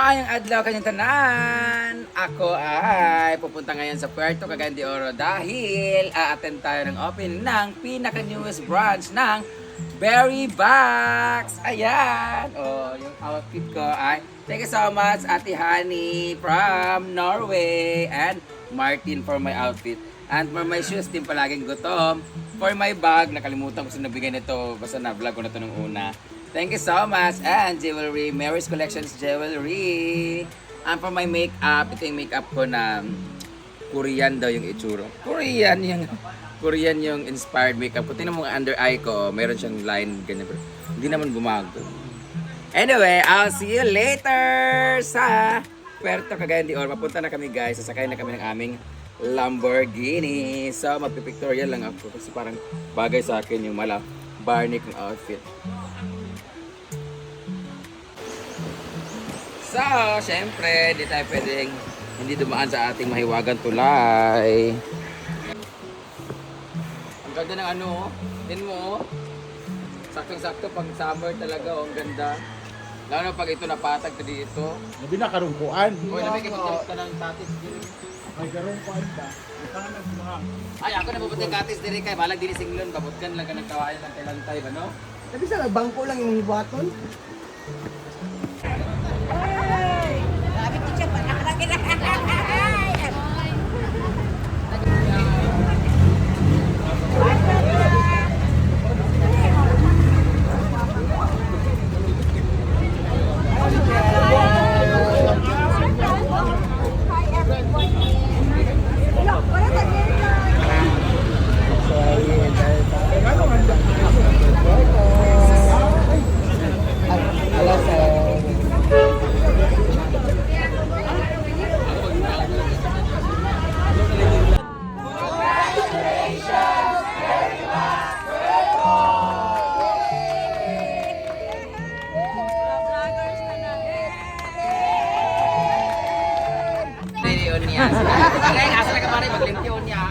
Maayong adlaw kanyang tanan. Ako ay pupunta ngayon sa Puerto Cagayan de Oro dahil a-attend tayo ng opening ng pinaka-newest branch ng Berry Box. Ayan. Oh, yung outfit ko ay thank you so much Ate Honey from Norway and Martin for my outfit. And for my shoes, din palaging gutom. For my bag, nakalimutan ko sa nabigay nito. Basta na-vlog ko na ito nung una. Thank you so much. And jewelry, Mary's Collections Jewelry. And for my makeup, ito yung makeup ko na Korean daw yung itsura. Korean yung inspired makeup ko. Tingnan mo ang under eye ko, meron siyang line ganyan. Pero hindi naman bumago. Anyway, I'll see you later sa Puerto Cagayan de Oro. Papunta na kami guys. Sasakay na kami ng aming Lamborghini. So, magpipictorial lang ako kasi parang bagay sa akin yung mala Barney kong outfit. So, syempre, di tayo pwedeng hindi dumaan sa ating mahiwagang tulay. Ang ganda ng ano, din mo, saktong-sakto pang summer talaga, ang ganda. Lalo na pag ito napatag na dito. Nabi na karungkuan. Uy, nakikipagdalit ka ng tatis dito. Ay, karungkuan ba? Ito na nagbuha. Ay, ako na bubutang katis diri kay balag diri singlon babutkan lang ka ng kawayan ng kailantay ba no? Sabi sa bangko lang yung hibaton. Sabi ko siya, panalagi na.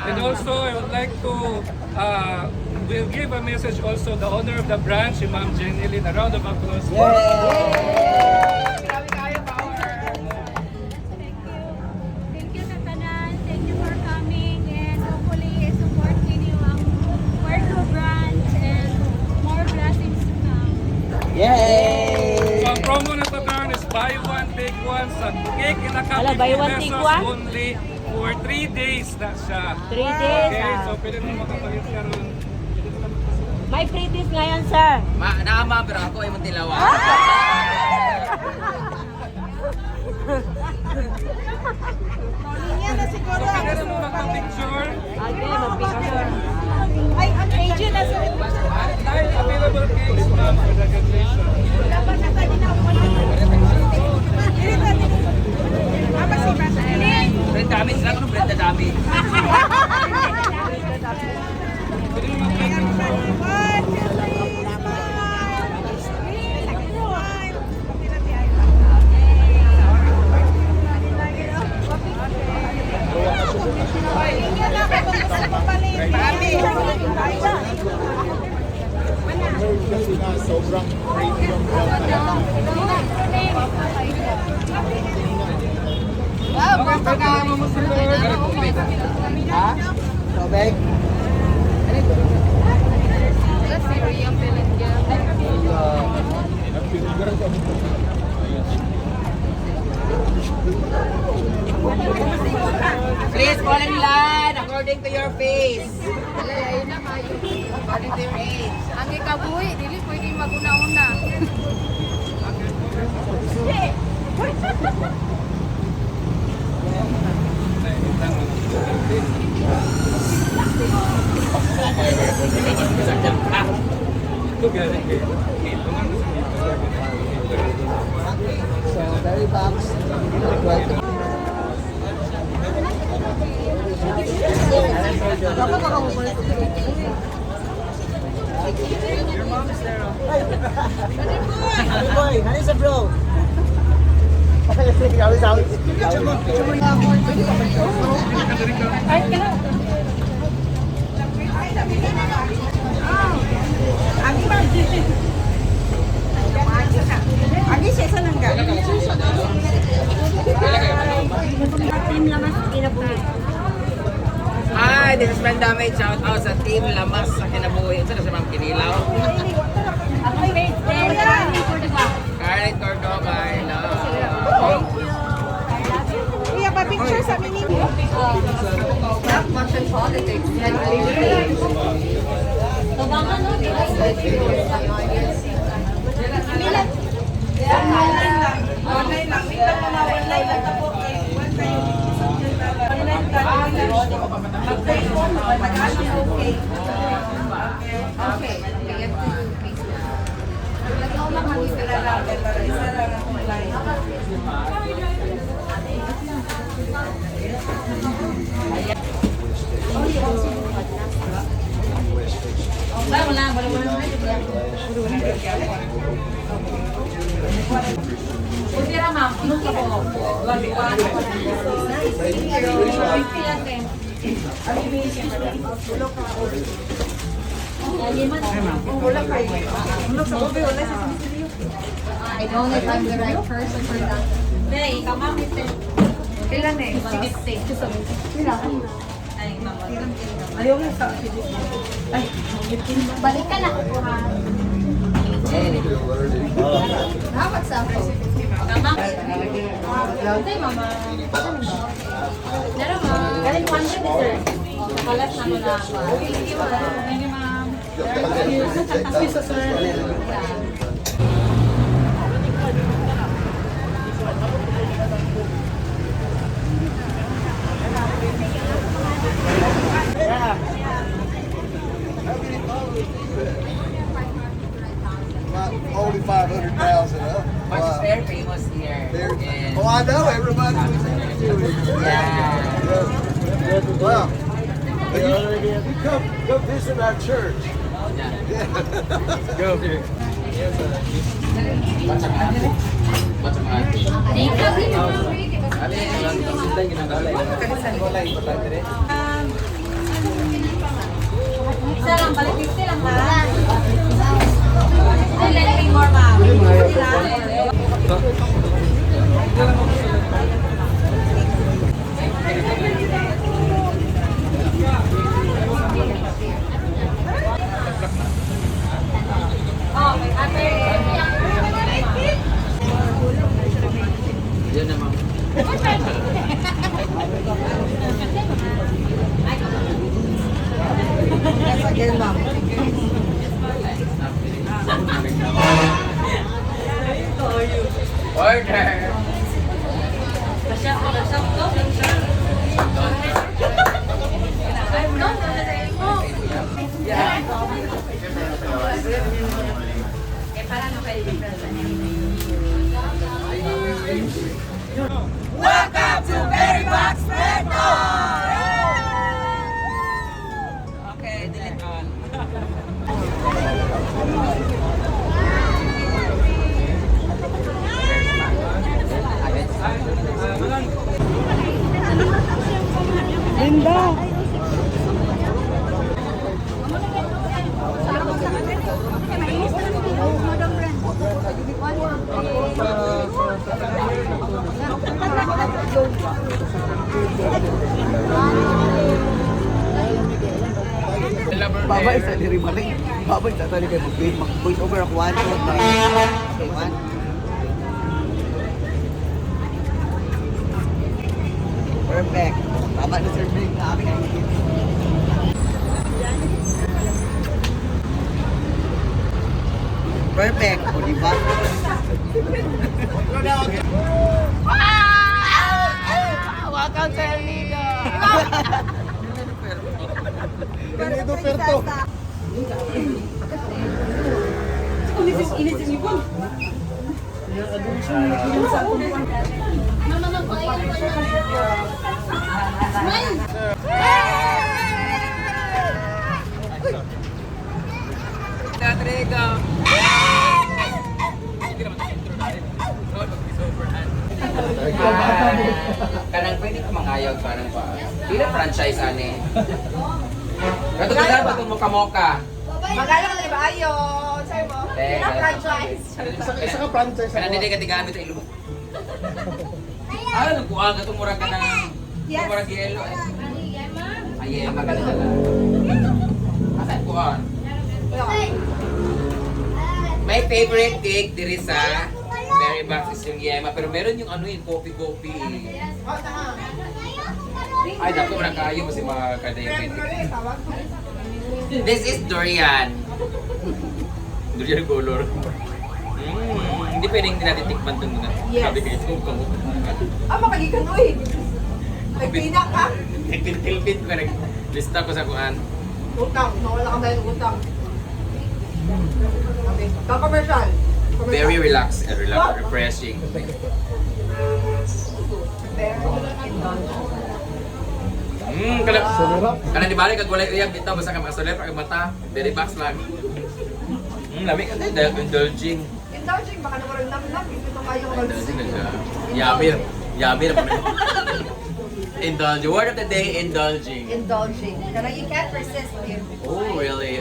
And also, I would like to we'll give a message also the owner of the branch, si Ma'am Jenny Lynn. A round of applause. Thank you sa tanan. Thank you for coming and hopefully support ninyo ang Puerto branch and more blessings to come. So, ang promo na ito karon is buy one, take one sa cake in a cup Wala, buy one, take one? only for 3 days na siya. 3 days. Okay, so pwede mo makapagit karon. May free days ngayon, sir. Naama pero ako ay Muntilawa. So pwede mo magpa-picture. Okay, mag-picture. Ay, ang agent na sa Dahil available cakes ma'am for the graduation. dapat na tadi na ako. Apa sih Mas? Brand dami sila ko brand na dami. Pwede mo mag-picture. Sobrang premium. Ha? Tubig? Please fall in line according to your face. According to your age. Ang ikabuhi, dili pwede maguna-una. Ito galing kay Ito nga gusto nito. So, Berry Box. Welcome. Dapat makakabalik. Your mom is there. Hey boy, ano sa bro? Ay, kailan? Agi siya sa nangga. Team Lamas Kinabuhi. Hi, this is Mandamay. Shout out sa Team Lamas sa Kinabuhi. Saan na si Ma'am Kinilaw? Ako page 10, Carly Cordova. Scarlett Cordova, hello. Iya, pa-picture sa mini. Not much in politics. Tubangan no? Online lang. Ito mga online lang po. Mag-Facebook, mag-ano, okay. Okay. Isa lang ang online. I don't know if I'm the right person for that. Hey, kamang ito. Kailan eh? 50. Ayaw nga sa Balik ka na. How about sa ako? Kamang. Hindi, mama. Pero ma. Galing 100 sir. Kalat na mo na ako. Thank you, ma'am. Thank you, ma'am. Thank you, sir. Only 500,000, huh? But it's very famous here. in- Oh, I know, everybody was Yeah. Well, you come visit our church. Go here. Macam ate. Macam ate. Thank you. Ate, lang sundan ginagawa. Walay, importante rin. Isa lang, balik 50 lang ba? Ay, let me more, ma'am. Oh, may ate. Yan na, ma'am. Yes, again, ma'am. Order! Welcome to Berry Box Record! Okay, delete on. Linda! Babay sa diri balik. Babay sa tali kay mag-voice over ako one. Okay, one. Perfect. Tama na sir Big. Amin ang perfect. O diba? Welcome to El Nido. Ganito perto. Rodrigo! Kanang pwede ka mangayog parang pa. Pila franchise ani. Kato kada ba itong moka-moka? Magkano ka ba ayo? Sa'yo mo? Teka. Franchise. Isa ka franchise Kanang ako. hindi ka tigamit sa ilo. Ah, nagkuha ka itong murag ka ng... Yes. Murag yelo eh. Ay, maganda lang. Asan kuha? My favorite cake diri sa Mary Box is yung yema. Pero meron yung ano yung coffee. Ay, dako na kayo kasi mga ka-diabetic. This is durian. Durian color. Hindi pwedeng hindi natin tikman itong mga sabi kayo itong kamot. Makagigan, uy! Nagpina ka? Nagpintilpit ko, naglista ko sa kuhan. Utang, nawala ka dahil utang. Okay, ka-commercial. Very relaxed and refreshing. Kana di balik kag walay uyab bitaw basta ka makasulep ang mata, very box lang. Lami ka dahil indulging. Indulging, baka naman rin nam-nam. Ito kayo Indulging na siya. Yamir naman. Indulging. Word of the day, indulging. Indulging. Pero you can't resist him. Oh, really?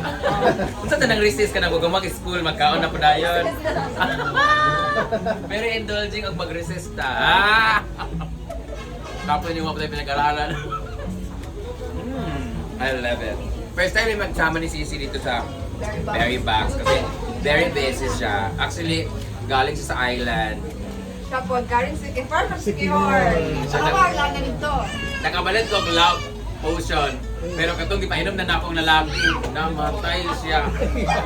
Kung saan nang resist ka na mag-school, magkaon na po na yun. Very indulging ang mag-resist ta. Tapos yung mga pinag-aralan. I love it. First time may magsama ni Sisi dito sa Berry Box kasi very busy siya. Actually, galing siya sa island. Siya po, galing si Farm from Sikihor. Ano ba ang lana nito? Nakabalit ko ang love potion. Pero katong gipainom na akong lalaki, namatay siya.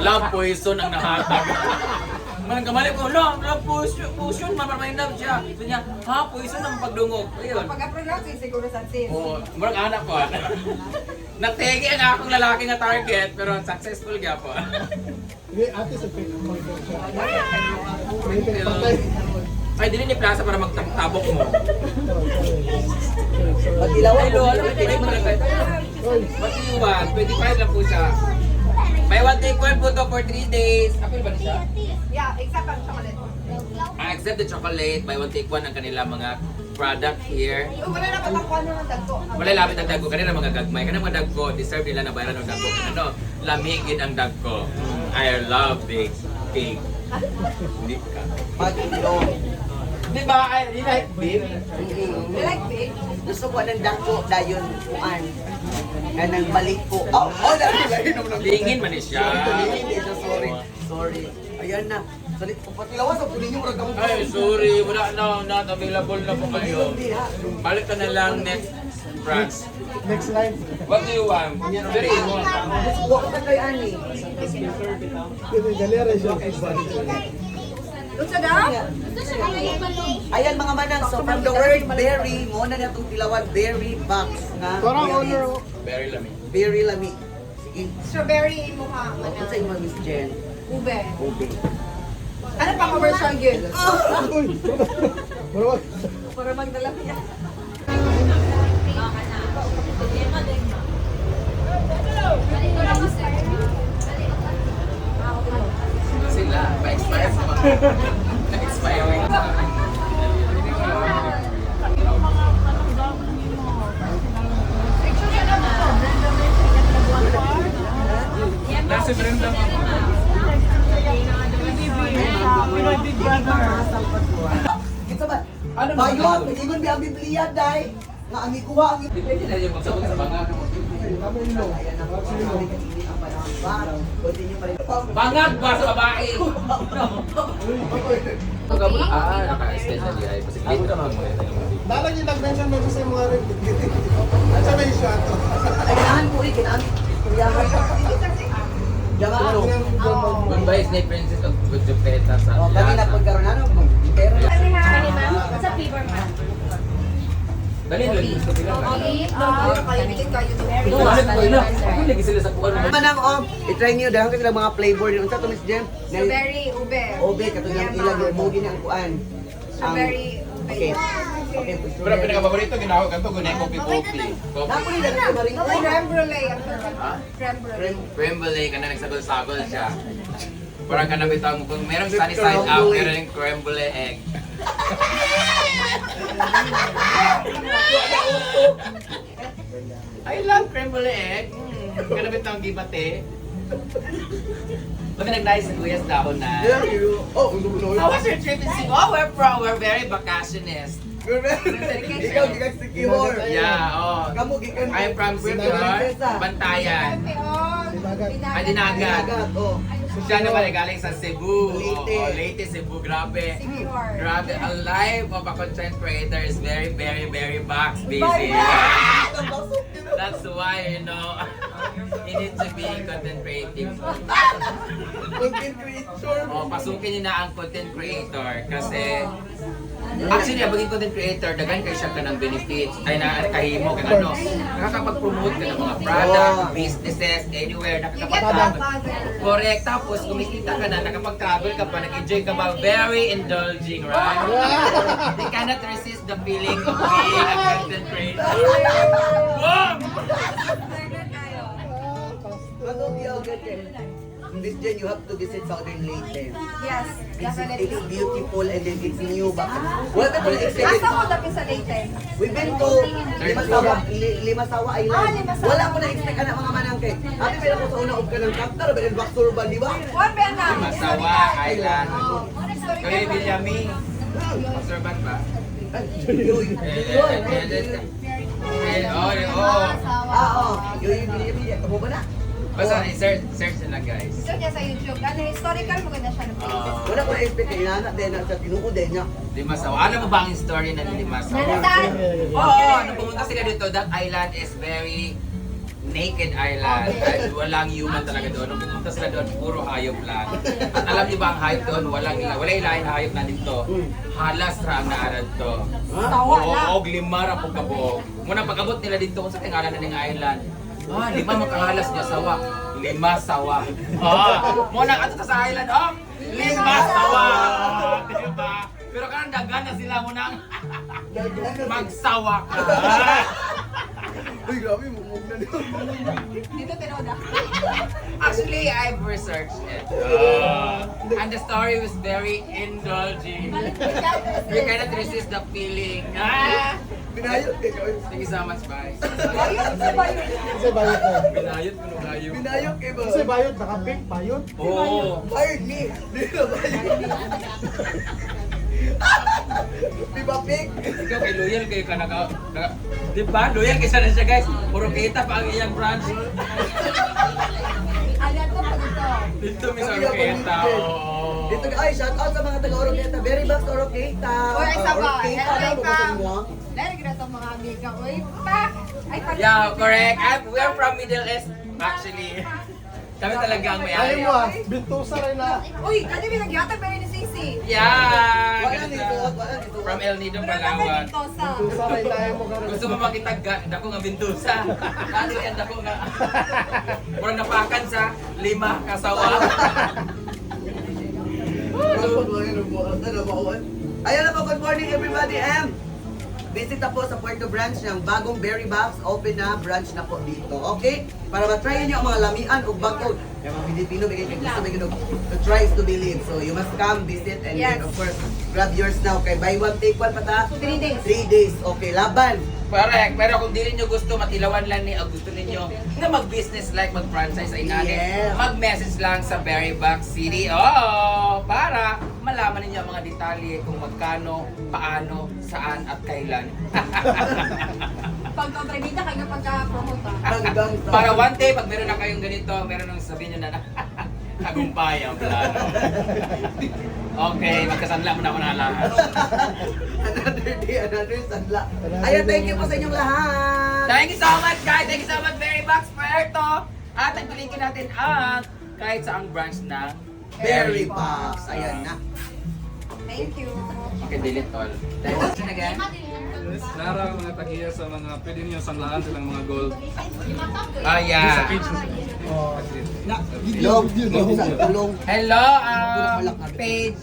Love poison ang nahatag. Man kamali ko, love potion, mamamayinab siya. Sabi niya, ha, poison ang pagdungog. Ayun. Pag-pronounce, siguro sa sis. Oo, murag anak ko. Nategi ang akong lalaki nga target, pero successful siya po. Hindi, ate sa pinamay ko siya. Ay, dili ni plaza para magtabok mo. Pag-ilawan Ay, ko. lo, ano ba pwede mo lang tayo? What do you want? 25 lang po siya. May one take one po to for 3 days. Apil ba na siya? Yeah, exact ang chocolate. Accept the chocolate. Buy one take one ang kanila mga product here. Wala na patakuan ng dagko. Wala lapit ang dagko. Kanila mga gagmay. Kanila mga dagko, deserve nila na bayaran ng dagko. Ano? Lamigin ang dagko. I love big cake. Hindi ka. Di ba? I like big. You like big? Gusto ko ng dako dayon kuan. Kanang balik ko. Oh, dali naman. Lingin man siya. Sorry. Ayan na. Salit ko patilawas ang punin yung ragam. Ay, sorry. Wala na. Not available na po kayo. Balik ka na lang next branch. Next line. What do you want? Very easy. Wa ko kay ani. Galera siya. Doon sa daw? Ayan mga manang, so from the word berry, mo na natong tilawan berry box nga. Parang owner. Very lami. Berry lami. Sige. Strawberry mukha. Ano sa inyo Miss Jen? Ube. Ube. Ano pa commercial yun? Uy! Bro, Para magdala niya. Sila. Pa-expire sa mga. Na-expiring sa Nasa Brenda mo. Kita ba? Ano ba? Bayot, ingon di ang Biblia dai. Nga ang ikuha ang Depende na yung magsabot sa mga. Ayan na po. Pwede niyo pa rin. Bangag ba sa babae? Naka-extend na diya. Pasiglit na mga mga. dalang yung nag-mention mo sa mga rin. Sa may siya to. Ay, kinahan ko rin, kinahan. Kuyahan. Jangan ano. Goodbye, Snake Princess of Jupeta sa Oh, kanina pagkaroon ano, pero Kani ma'am, sa flavor ma'am. Dali, dali. Gusto nila. Kayo bitin kayo doon. Ako lagi sila sa kuwan. manang i-try niyo dahil kasi mga flavor ni unsa to Miss Jem? Strawberry, ube. Obe katong yung ilag mo gini ang kuan. Strawberry, ube. Okay. Okay, Pero pinaka-paborito ginawag ka to, gunay coffee. Napo ni dali maring No, creme brulee. Creme brulee. Creme brulee, ka na nagsagol-sagol siya. Parang ka nabitang kung merong sunny side up, meron yung creme brulee egg. I love creme brulee egg. Ka nabitang gibate. Pag nag-nice sa kuyas dahon na. Oh, How was your trip in Cebu? Oh, we're very vacationist. Ikaw gikan si Kihor. Yeah, oh. Kamu gikan. I'm from Sikihor, Bantayan. Ay, Dinagat. Oh. Siya naman ay galing sa Cebu. Leyte. Oo, Leyte, Cebu. Grabe. Grabe. A life of a content creator is very, very, very box busy. That's why, you know, you need to be content creative. Content creator. Oh, pasukin niyo na ang content creator kasi actually, ang maging content creator, dagan kay siya ka ng benefits. Ay na kahimo ka ano, nakakapag-promote ka ng mga product, businesses, anywhere, nakakapag-travel. Correct. Tapos, kumikita ka na, nakapag-travel ka pa, nag-enjoy ka ba? Very indulging, right? They cannot resist the feeling of being a content creator. Boom! Ano this gen you have to visit Southern Leyte. Yes, definitely. It's beautiful and then it's new. What are the experience? Asa mo dapit sa Leyte? We've been to Limasawa Island. Limasawa. Wala ko na-expect ka na mga manangke. Ate, pero ko sa una og ka ng kaptar, ba yung Baxter ba, di ba? Juan Bena. Masawa, Island. Kaya Villami. Observant ba? Oh. Oo. Yung binibigyan. Amo ba na? Basta search na lang guys. Gusto niya sa YouTube. Ano, historical maganda siya ng place. Wala ko na-expect na inanak din na sa tinuod din niya. Limasawa. Alam mo ba ang story ng Limasawa? Nanasaan? Oo, nung pumunta sila dito, that island is very naked island. At walang human talaga doon. Nung pumunta sila doon, puro hayop lang. At alam niyo ba ang hayop doon? Wala ilahin na hayop na dito. Halas ra ang naaran to. Oo, limara po kabuok. Muna pag-abot nila dito, kung sa tingalan na ng island, lima makahalas niya sawa. Limasawa. Muna ato sa island, Limasawa. Diba? Pero kanang dagan na sila munang magsawa ka. Uy, grabe, mumug na dito. Dito tinoda. Actually, I've researched it. And the story was very indulging. You cannot resist the feeling. Binayot eh. Thank you so much, bye. Ayun, sa bayo. Kasi bayot na. Binayot ko nung kayo. Binayot eh ba? Kasi bayot, nakapink, bayot. Oo. Fired me. Di na bayot. Di ba pig? Ikaw kay loyal kayo ka di ba? Loyal kayo sana siya guys. Puro kita pa ang iyang branch. Alam ko pa dito. Dito may sa Oroqueta. Dito ay shout out sa mga taga Oroqueta. Very back to Oroqueta. Uy, ay sa ba? Oroqueta daw Ay, ba sa mo? Dahil ka itong mga amiga. Uy, pa. Ay, pati. Yeah, correct. We're from Middle East actually. Kami talaga ang Alam may-ari. mo Bintusa rin na. Uy, dati may nagyatag pa rin ni Sisi. Yeah! Wala ganun nito, na. wala nito. From El Nido, Pero kami Palawan. dito sa... Bintusa rin tayo mo ka rin. Gusto mo makita dako nga bintusa. Ano yan dako nga? Murang napakan sa 5 kasawa. Ayan na po, good morning everybody. Visit na po sa Puerto Branch ng bagong Berry Box. Open na branch na po dito. Okay? Para ma-try niyo ang mga lamian o bago. Yung mga Pilipino, gusto to try is to believe. So you must come, visit, and Yes. then of course, grab yours now. Kay buy one, take one pata. 3 days. 3 days. Okay, laban. Correct. Pero kung di niyo gusto, matilawan lang o gusto niyo na mag-business like mag-franchise ay natin, Yeah. mag-message lang sa Berry Box City. Para malaman ninyo ang mga detalye kung magkano, paano, saan at kailan. Pagkontribita kayo pagka-promote ha. Hanggang sa... Para one day, pag meron na kayong ganito, meron nang sabihin nyo na tagumpay ang plano. Okay, magkasanla mo na ako na lahat. Another day, another sanla. Ayan, thank you po sa inyong lahat. Thank you so much guys! Thank you so much, Berry Box Puerto! At nagpilikin natin ang kahit saang branch ng Berry Box. Ayan na. Thank you. Okay, delete all. Thanks again. Lara, mga tagiya sa mga pwede niyo sanglaan silang mga gold. Oh yeah. Tulong. Tulong. Hello, page.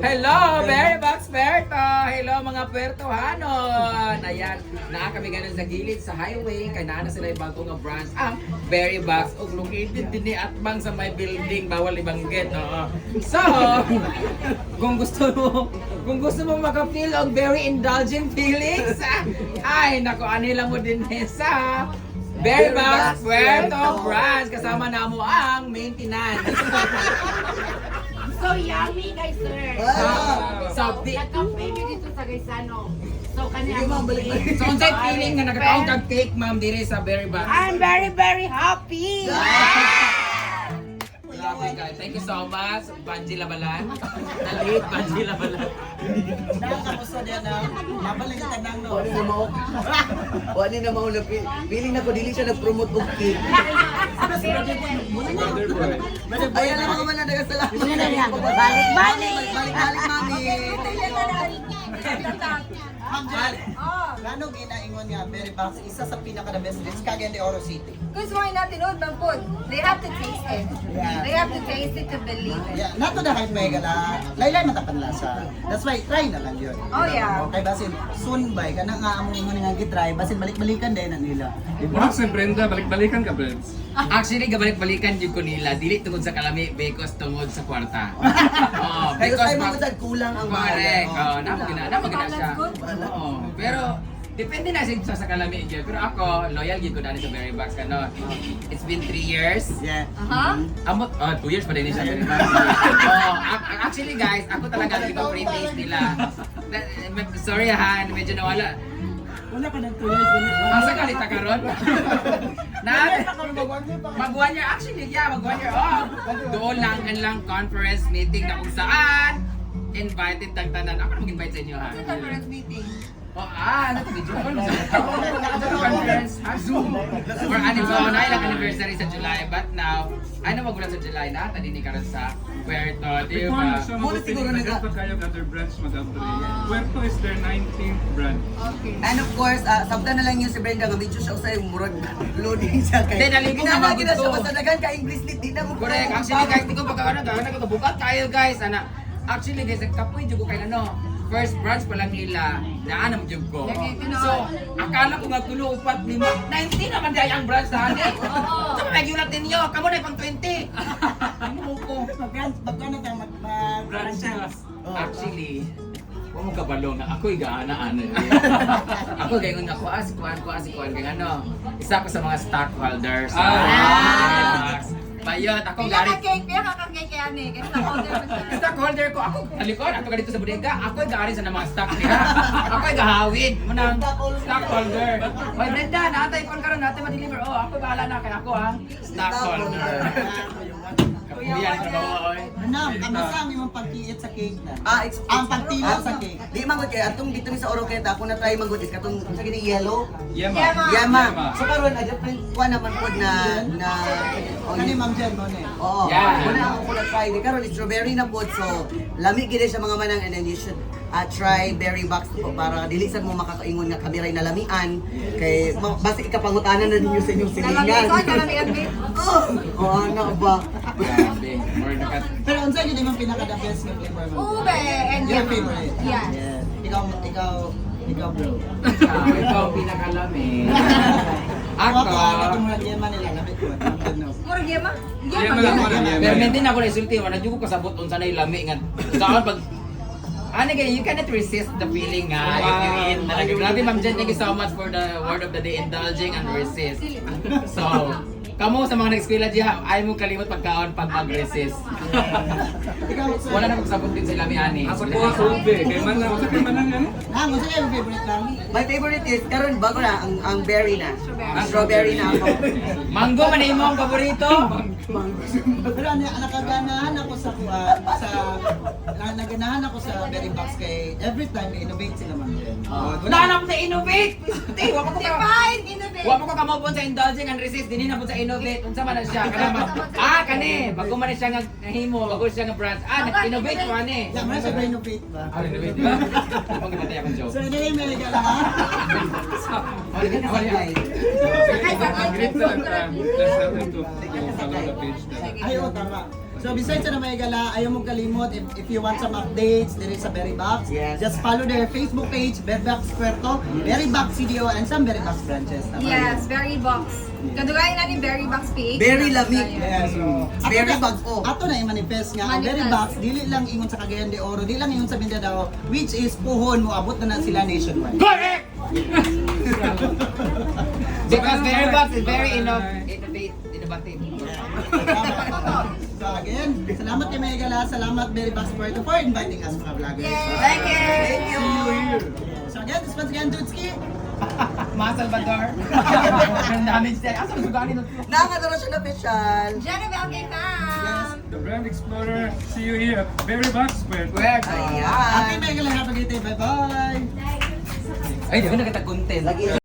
Hello, Berry Box Puerto! Hello mga Puertohanon! Ayan, naa kami ganun sa gilid sa highway, kaya naa na sila yung bagong nga branch, ang Berry Box, ug located din ni Atbang sa may building, bawal ibanggit. So, kung gusto mo maka-feel ang very indulgent feelings, ay, naku, anila mo din sa Berry Box Puerto branch, kasama na mo ang maintenance. so yummy guys, sir. So, di, Nagka-pay mi dito sa Gaisano. So, kanya Sige, ma'am, balik-balik. so unsay feeling nga nagkakaon kag cake, ma'am, dire sa Berry Box? I'm very, very happy. Grabe guys. Thank you so much, Banji Labalan. Nalit, Banji Labalan. Nakakamusta din na mabalik ka nang no. Wala na mau. Wala na mau na feeling na ko dili siya nag-promote og cake. Brother boy. Ayan na mga manadagas sa lahat. Balik, balik. Balik, mami. Ma'am Jen, gano'ng ginaingon nga Berry Box, isa sa pinaka-the best dish Cagayan de Oro City. Because why not tinood bang food? They have to taste it. Yeah. They have to taste it to believe it. Yeah, nato na kahit may gala, laylay matapan lasa. That's why, try na lang yun. Oh, yeah. Okay, basin, soon by, ka na nga among ingon nga gitry, basin balik-balikan din na nila. Brad si Brenda, balik-balikan ka, Breds. Actually, gabalik-balikan yung ko nila. Dili tungod sa kalami, because tungod sa kwarta. Oh, Kaya because tayo mga kulang ang correct. bayan. Oh, namagina siya. Oo. Pero, depende na sa kalami yun. Pero ako, loyal yun ko dali sa Berry Box. Ano, it's been 3 years. Yeah. Amot, 2 years pa din siya Berry Box. Actually guys, ako talaga hindi ko pre-taste nila. Sorry ha, medyo nawala. Wala ka ng 2 years. Asa ka lita karon? Na mag 1 year actually, yeah, mag 1 year off. Doon lang conference meeting na kung saan invited tagtanan. Ako na mag-invite sa inyo ha. Conference meeting. Oh, ano to video? Conference, Zoom. For anniversary sa July, but now, ano magulat sa July na? Tadi ni karon sa Puerto, di Before ba? na siya mag-opening, nagkat pa kayo other branch mag-operate. Puerto is their 19th branch. Okay. And of course, sabta na lang yun si Brenda nga medyo siya usay murag loading siya kay. Hindi, naligo na Ginamagi na magod siya ko. basta dagan ka English lit di na mo. Correct. Actually guys, di ko nagkabukat tayo guys. Actually guys, kapoy jud ko kay first branch pa lang nila, naanam jud ko. So, akala ko nga tulo, 4, 5, 19 naman dahil ang branch sa akin. So, nagyulat ninyo, kamo na pang 20. Ano ko? Magkano tayo mag-branches? Actually, huwag mo kabalo nga ako'y gaana-ano. Ako gayon nga, si Kuan, kaya ano, isa ko sa mga stockholders. Bayot, ako galing. Pila ka kang cake yan eh. Kasi na-order mo siya. Stockholder ko, ako talikod, ato ka dito sa bodega, ako'y gaari sa mga stock niya. Ako'y gahawid mo ng stockholder. Hoy Brenda, naatay ko karon natin ma-deliver. Oh, ako bahala na kay ako ang stockholder. Kapuyan sa mga oy. Ano, kamusta ang imong pagkiit sa cake na? It's Ang pagtilo sa cake. Di mangod kay atong dito ni sa Oroqueta ako na try mangod is katong sa gini yellow. Yema. Yama. So karon a different one naman pod na Kani Ma'am Jen mo ne. Oo. Yeah. Una ako na try. Di karon is strawberry na pod so lami gid siya mga manang and then you should try Berry Box po para dilisan mo makakaingon nga kamiray na lamian kay basta ikapangutanan na ninyo sa inyong silingan. Kalamian, babe. Oh, ano ba? Grabe, more na ka. Pero unsa gyud imong pinaka-the best nga flavor mo? Ube and Your yama. favorite? Yes. Ikaw bro. Ikaw pinakalami. Ako, Ako, itong mga yema nila, labit ko. Murag yama? Yema lang mo ng pero Yema. maintain ako na isulti, wala dyan ko kasabot unsa na ilami nga. Saan pag ano kaya, you cannot resist the feeling nga. If you eat talaga. Grabe Ma'am Jen, thank you so much for the word of the day, indulging and resist. So, kamo sa mga nag-eskwela diha, ayaw mo kalimot pagkaon pag mag-resist. Ikaw, sir. Wala na magsabot din sila mi ani. Asa ko ang ube. Kay Manang, sa kay Manang yan? Ah, unsa gyud imong favorite lang? My favorite is karon bago na ang berry na. Ang strawberry na ako. Mango man imo ang paborito? Pero nakaganahan ako sa naganahan ako sa Berry Box kay every time innovate sila man din. Wala na po sa innovate. Di, wa pa ko ka. Define, innovate. Wa pa ko kamopon sa indulging and resist, dinhi na po sa innovate. Unsa man na siya? Kana kani, bago man siya nga himo, bago siya nga brand. Nag-innovate mo ani. Yeah, man sa innovate ba? Innovate. Pag matay akong joke. So anyway, may regala ha. Great sa lang. Let's have them to follow the page na. Ay, tama. So besides na may gala, ayaw mong kalimot if you want some updates there is a Berry Box. Yes. Just follow their Facebook page, Berry Box Puerto, Berry Box CDO, and some Berry Box branches. Tama Yes, Berry Box. Kadugayan na ni Berry Box PH. Very lamig. Yes. Berry bago. Ato na i-manifest nga ang Manifest. Berry Box dili lang ingon sa Cagayan de Oro, dili lang ingon sa Mindanao, which is puhon mo abot na sila nationwide. Correct! Because Berry Box is very innovative batid. So again, salamat kay Megala, salamat Berry Box Puerto for inviting us mga vloggers. Thank you! Thank you! So again, this once again, Dudski. Mga Salvador. Ang damage tayo. Asa masuganin ito? Nakakadorasyon official. Janabel kay Pam! The Brand Explorer, see you here at Berry Box Puerto. Where? Happy Ayan. Megala, have a great day. Bye-bye! Ay, di ba nakita content?